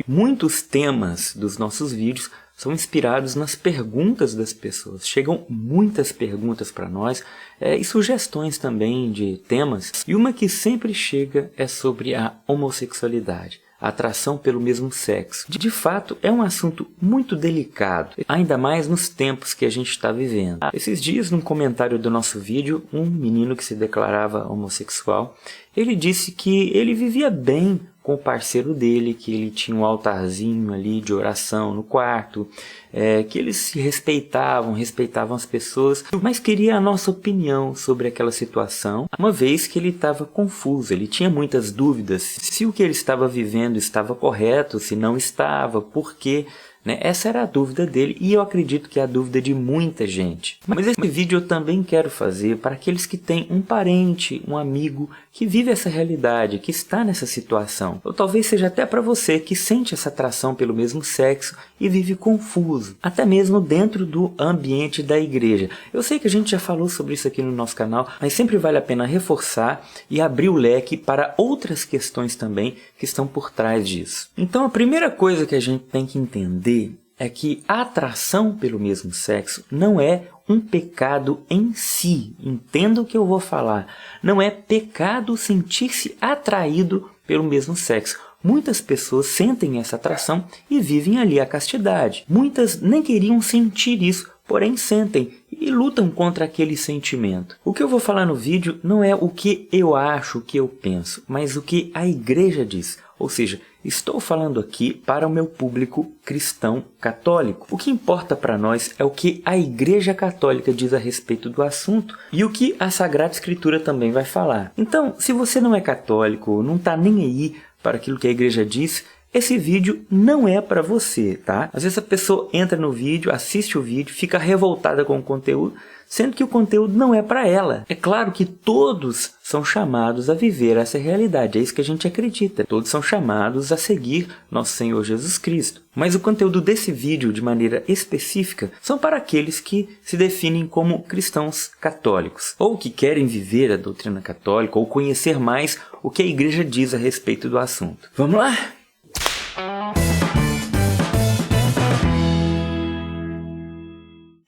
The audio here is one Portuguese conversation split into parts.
Muitos temas dos nossos vídeos são inspirados nas perguntas das pessoas. Chegam muitas perguntas para nós e sugestões também de temas. E uma que sempre chega é sobre a homossexualidade, a atração pelo mesmo sexo. De fato, é um assunto muito delicado, ainda mais nos tempos que a gente está vivendo. Esses dias, num comentário do nosso vídeo, um menino que se declarava homossexual, ele disse que ele vivia bem com o parceiro dele, que ele tinha um altarzinho ali de oração no quarto, que eles se respeitavam as pessoas, mas queria a nossa opinião sobre aquela situação, uma vez que ele estava confuso, ele tinha muitas dúvidas se o que ele estava vivendo estava correto, se não estava, por quê. Essa era a dúvida dele e eu acredito que é a dúvida de muita gente. Mas esse vídeo eu também quero fazer para aqueles que têm um parente, um amigo que vive essa realidade, que está nessa situação. Ou talvez seja até para você que sente essa atração pelo mesmo sexo e vive confuso, até mesmo dentro do ambiente da igreja. Eu sei que a gente já falou sobre isso aqui no nosso canal, mas sempre vale a pena reforçar e abrir o leque para outras questões também que estão por trás disso. Então a primeira coisa que a gente tem que entender é que a atração pelo mesmo sexo não é um pecado em si. Entenda o que eu vou falar. Não é pecado sentir-se atraído pelo mesmo sexo. Muitas pessoas sentem essa atração e vivem ali a castidade. Muitas nem queriam sentir isso, porém sentem e lutam contra aquele sentimento. O que eu vou falar no vídeo não é o que eu acho, o que eu penso, mas o que a igreja diz. Ou seja, estou falando aqui para o meu público cristão católico. O que importa para nós é o que a Igreja Católica diz a respeito do assunto e o que a Sagrada Escritura também vai falar. Então, se você não é católico, não está nem aí para aquilo que a igreja diz, esse vídeo não é para você, tá? Às vezes a pessoa entra no vídeo, assiste o vídeo, fica revoltada com o conteúdo, sendo que o conteúdo não é para ela. É claro que todos são chamados a viver essa realidade, é isso que a gente acredita. Todos são chamados a seguir nosso Senhor Jesus Cristo. Mas o conteúdo desse vídeo, de maneira específica, são para aqueles que se definem como cristãos católicos, ou que querem viver a doutrina católica, ou conhecer mais o que a igreja diz a respeito do assunto. Vamos lá?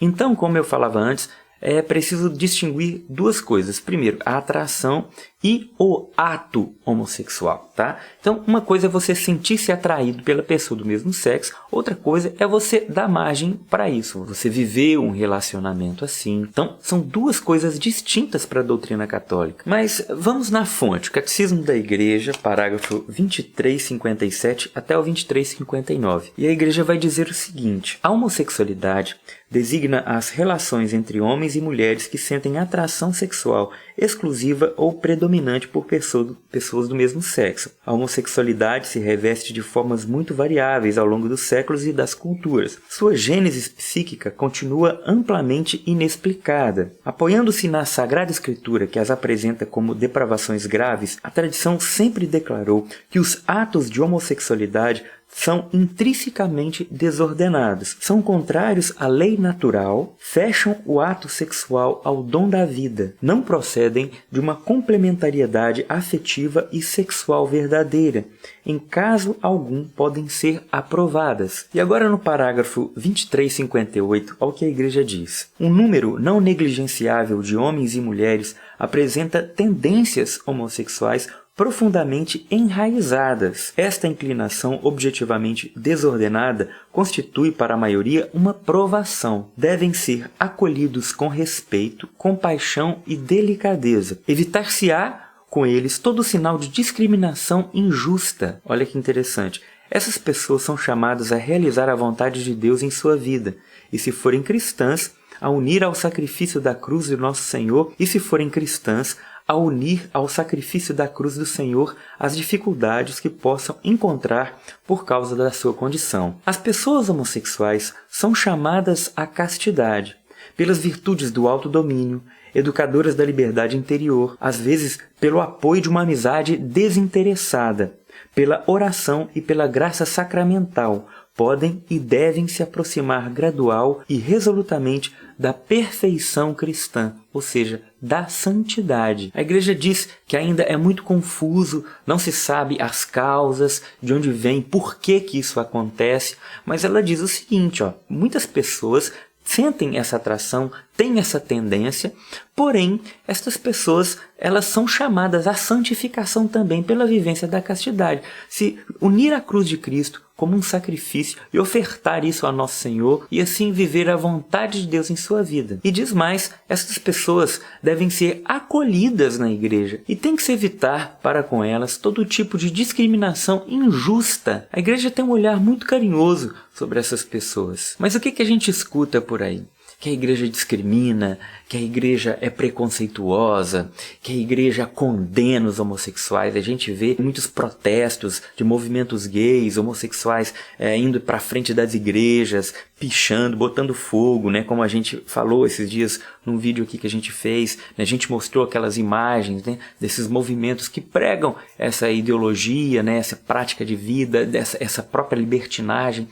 Então, como eu falava antes, é preciso distinguir duas coisas. Primeiro, a atração e o ato homossexual, tá? Então, uma coisa é você sentir-se atraído pela pessoa do mesmo sexo, outra coisa é você dar margem para isso, você viver um relacionamento assim. Então, são duas coisas distintas para a doutrina católica. Mas vamos na fonte, o Catecismo da Igreja, parágrafo 2357 até o 2359. E a Igreja vai dizer o seguinte: a homossexualidade designa as relações entre homens e mulheres que sentem atração sexual exclusiva ou predominante por pessoas do mesmo sexo. A homossexualidade se reveste de formas muito variáveis ao longo dos séculos e das culturas. Sua gênese psíquica continua amplamente inexplicada. Apoiando-se na Sagrada Escritura, que as apresenta como depravações graves, a tradição sempre declarou que os atos de homossexualidade são intrinsecamente desordenados, são contrários à lei natural, fecham o ato sexual ao dom da vida, não procedem de uma complementariedade afetiva e sexual verdadeira, em caso algum podem ser aprovadas. E agora no parágrafo 2358, olha o que a Igreja diz: um número não negligenciável de homens e mulheres apresenta tendências homossexuais profundamente enraizadas. Esta inclinação objetivamente desordenada constitui para a maioria uma provação. Devem ser acolhidos com respeito, compaixão e delicadeza. Evitar-se-á com eles todo sinal de discriminação injusta. Olha que interessante. Essas pessoas são chamadas a realizar a vontade de Deus em sua vida, e se forem cristãs, a unir ao sacrifício da cruz do nosso Senhor, e se forem cristãs, a unir ao sacrifício da cruz do Senhor as dificuldades que possam encontrar por causa da sua condição. As pessoas homossexuais são chamadas à castidade, pelas virtudes do autodomínio, educadoras da liberdade interior, às vezes pelo apoio de uma amizade desinteressada, pela oração e pela graça sacramental, podem e devem se aproximar gradual e resolutamente da perfeição cristã, ou seja, da santidade. A Igreja diz que ainda é muito confuso, não se sabe as causas, de onde vem, por que isso acontece, mas ela diz o seguinte, muitas pessoas sentem essa atração, têm essa tendência, porém, estas pessoas elas são chamadas à santificação também pela vivência da castidade. Se unir à cruz de Cristo como um sacrifício e ofertar isso ao nosso Senhor e assim viver a vontade de Deus em sua vida. E diz mais, essas pessoas devem ser acolhidas na igreja e tem que se evitar para com elas todo tipo de discriminação injusta. A igreja tem um olhar muito carinhoso sobre essas pessoas. Mas o que a gente escuta por aí? Que a igreja discrimina, que a igreja é preconceituosa, que a igreja condena os homossexuais. A gente vê muitos protestos de movimentos gays, homossexuais indo para frente das igrejas, pichando, botando fogo, né? Como a gente falou esses dias num vídeo aqui que a gente fez, né? A gente mostrou aquelas imagens, né? Desses movimentos que pregam essa ideologia, né? Essa prática de vida, essa própria libertinagem.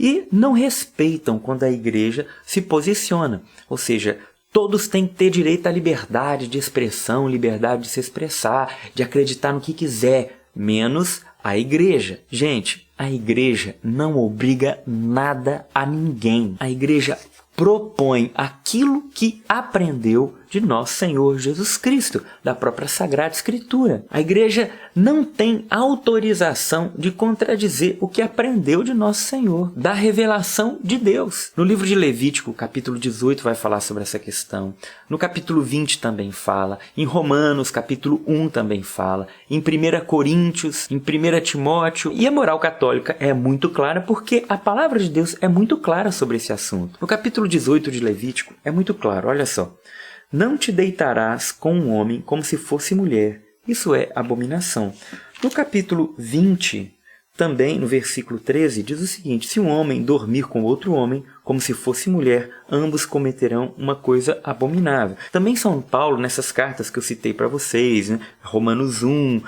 E não respeitam quando a igreja se posiciona, ou seja, todos têm que ter direito à liberdade de expressão, liberdade de se expressar, de acreditar no que quiser, menos a igreja. Gente, a igreja não obriga nada a ninguém. A igreja propõe aquilo que aprendeu de nosso Senhor Jesus Cristo, da própria Sagrada Escritura. A igreja não tem autorização de contradizer o que aprendeu de nosso Senhor, da revelação de Deus. No livro de Levítico, capítulo 18, vai falar sobre essa questão. No capítulo 20 também fala. Em Romanos, capítulo 1 também fala. Em 1 Coríntios, em 1 Timóteo. E a moral católica é muito clara porque a palavra de Deus é muito clara sobre esse assunto. No capítulo 18 de Levítico é muito claro, olha só. Não te deitarás com um homem como se fosse mulher. Isso é abominação. No capítulo 20, também no versículo 13, diz o seguinte: se um homem dormir com outro homem, como se fosse mulher, ambos cometerão uma coisa abominável. Também São Paulo, nessas cartas que eu citei para vocês, né? Romanos 1, 1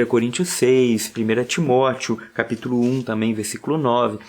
Coríntios 6, 1 Timóteo, capítulo 1, também versículo 9...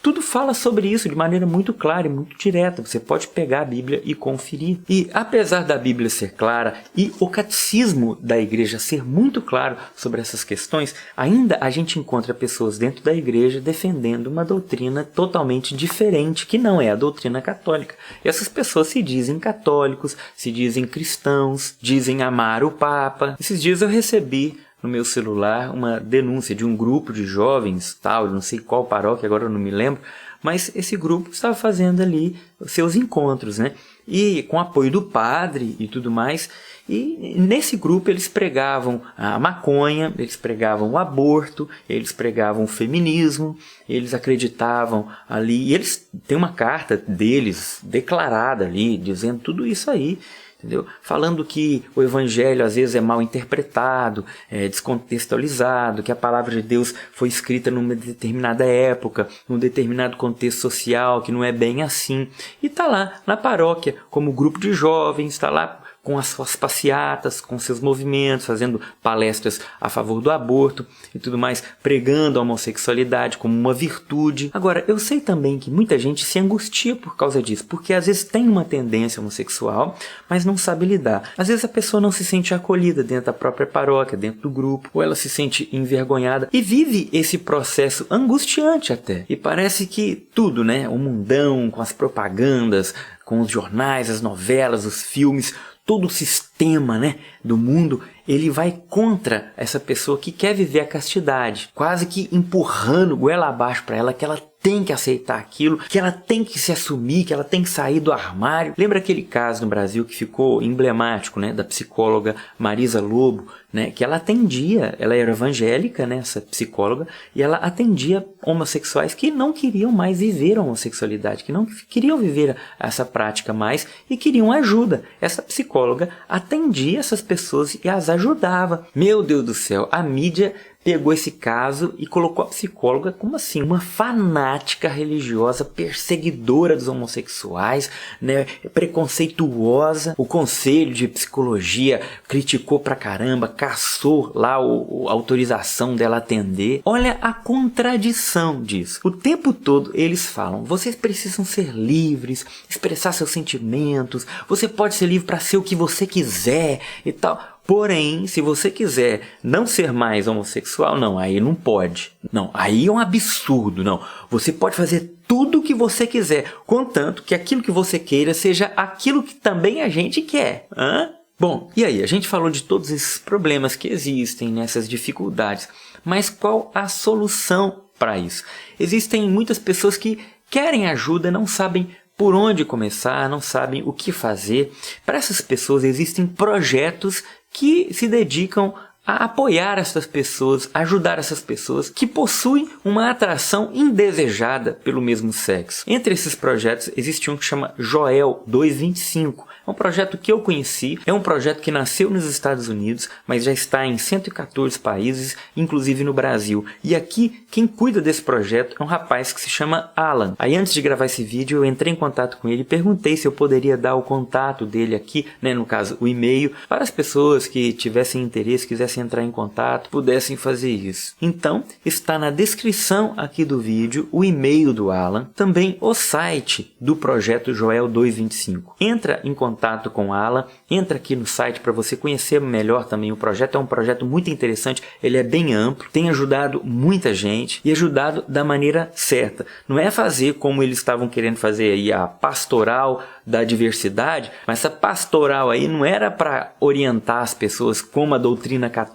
Tudo fala sobre isso de maneira muito clara e muito direta. Você pode pegar a Bíblia e conferir. E apesar da Bíblia ser clara e o catecismo da igreja ser muito claro sobre essas questões, ainda a gente encontra pessoas dentro da igreja defendendo uma doutrina totalmente diferente, que não é a doutrina católica. E essas pessoas se dizem católicos, se dizem cristãos, dizem amar o Papa. Esses dias eu recebi no meu celular uma denúncia de um grupo de jovens, tal, não sei qual paróquia, agora eu não me lembro, mas esse grupo estava fazendo ali os seus encontros, né? E com apoio do padre e tudo mais. E nesse grupo eles pregavam a maconha, eles pregavam o aborto, eles pregavam o feminismo, eles acreditavam ali, e eles têm uma carta deles declarada ali, dizendo tudo isso aí. Entendeu? Falando que o evangelho às vezes é mal interpretado, é descontextualizado, que a palavra de Deus foi escrita numa determinada época, num determinado contexto social, que não é bem assim. E está lá na paróquia como grupo de jovens, está lá com as suas passeatas, com seus movimentos, fazendo palestras a favor do aborto e tudo mais, pregando a homossexualidade como uma virtude. Agora, eu sei também que muita gente se angustia por causa disso, porque às vezes tem uma tendência homossexual, mas não sabe lidar. Às vezes a pessoa não se sente acolhida dentro da própria paróquia, dentro do grupo, ou ela se sente envergonhada e vive esse processo angustiante até. E parece que tudo, né, o mundão, com as propagandas, com os jornais, as novelas, os filmes, todo o sistema, né, do mundo, ele vai contra essa pessoa que quer viver a castidade, quase que empurrando goela abaixo para ela que ela tem que aceitar aquilo, que ela tem que se assumir, que ela tem que sair do armário. Lembra aquele caso no Brasil que ficou emblemático, né, da psicóloga Marisa Lobo, né, que ela atendia, ela era evangélica, né, essa psicóloga, e ela atendia homossexuais que não queriam mais viver a homossexualidade, que não queriam viver essa prática mais e queriam ajuda. Essa psicóloga atendia essas pessoas e as ajudava. Meu Deus do céu, a mídia pegou esse caso e colocou a psicóloga como assim, uma fanática religiosa, perseguidora dos homossexuais, né, preconceituosa. O conselho de psicologia criticou pra caramba, cassou lá a autorização dela atender. Olha a contradição disso. O tempo todo eles falam, vocês precisam ser livres, expressar seus sentimentos, você pode ser livre para ser o que você quiser e tal. Porém, se você quiser não ser mais homossexual, não, aí não pode. Não, aí é um absurdo, não. Você pode fazer tudo o que você quiser, contanto que aquilo que você queira seja aquilo que também a gente quer. Hã? Bom, e aí? A gente falou de todos esses problemas que existem, nessas dificuldades. Mas qual a solução para isso? Existem muitas pessoas que querem ajuda, não sabem por onde começar, não sabem o que fazer. Para essas pessoas existem projetos que se dedicam a apoiar essas pessoas, ajudar essas pessoas que possuem uma atração indesejada pelo mesmo sexo. Entre esses projetos existe um que chama Joel 225. É um projeto que eu conheci, é um projeto que nasceu nos Estados Unidos, mas já está em 114 países, inclusive no Brasil. E aqui, quem cuida desse projeto é um rapaz que se chama Alan. Aí antes de gravar esse vídeo, eu entrei em contato com ele e perguntei se eu poderia dar o contato dele aqui, né, no caso o e-mail, para as pessoas que tivessem interesse, quisessem entrar em contato, pudessem fazer isso. Então, está na descrição aqui do vídeo o e-mail do Alan, também o site do projeto Joel 225. Entra em contato com o Alan, entra aqui no site para você conhecer melhor também o projeto. É um projeto muito interessante, ele é bem amplo, tem ajudado muita gente e ajudado da maneira certa. Não é fazer como eles estavam querendo fazer aí a pastoral da diversidade, mas essa pastoral aí não era para orientar as pessoas como a doutrina católica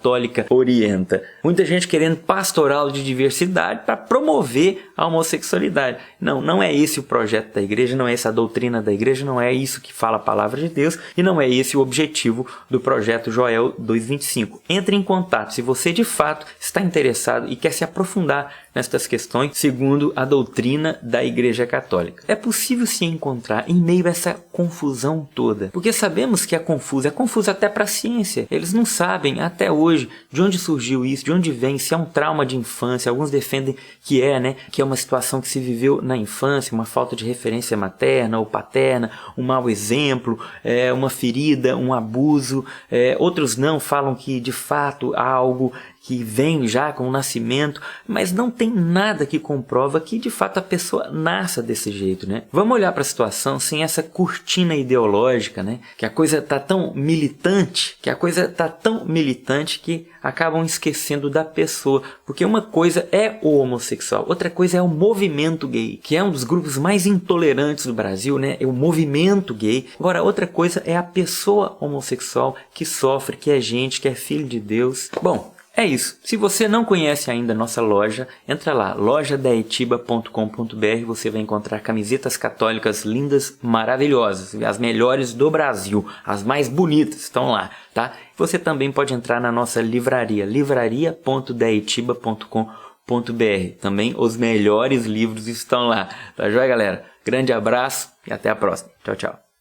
orienta. Muita gente querendo pastoral de diversidade para promover a homossexualidade. Não, não é esse o projeto da igreja, não é essa a doutrina da igreja, não é isso que fala a palavra de Deus e não é esse o objetivo do projeto Joel 225. Entre em contato se você de fato está interessado e quer se aprofundar nestas questões segundo a doutrina da Igreja Católica. É possível se encontrar em meio a essa confusão toda, porque sabemos que é confuso até para a ciência. Eles não sabem até hoje de onde surgiu isso, de onde vem, se é um trauma de infância. Alguns defendem que é uma situação que se viveu na infância, uma falta de referência materna ou paterna, um mau exemplo, uma ferida, um abuso. Outros não, falam que de fato há algo que vem já com o nascimento, mas não tem nada que comprova que de fato a pessoa nasça desse jeito, né? Vamos olhar para a situação sem essa cortina ideológica, né? Que a coisa está tão militante, que acabam esquecendo da pessoa, porque uma coisa é o homossexual, outra coisa é o movimento gay, que é um dos grupos mais intolerantes do Brasil, né? É o movimento gay. Agora, outra coisa é a pessoa homossexual que sofre, que é gente, que é filho de Deus. Bom, é isso. Se você não conhece ainda a nossa loja, entra lá, lojadaetiba.com.br. Você vai encontrar camisetas católicas lindas, maravilhosas, as melhores do Brasil, as mais bonitas estão lá, tá? Você também pode entrar na nossa livraria, livraria.daetiba.com.br. Também os melhores livros estão lá. Tá joia, galera? Grande abraço e até a próxima. Tchau, tchau.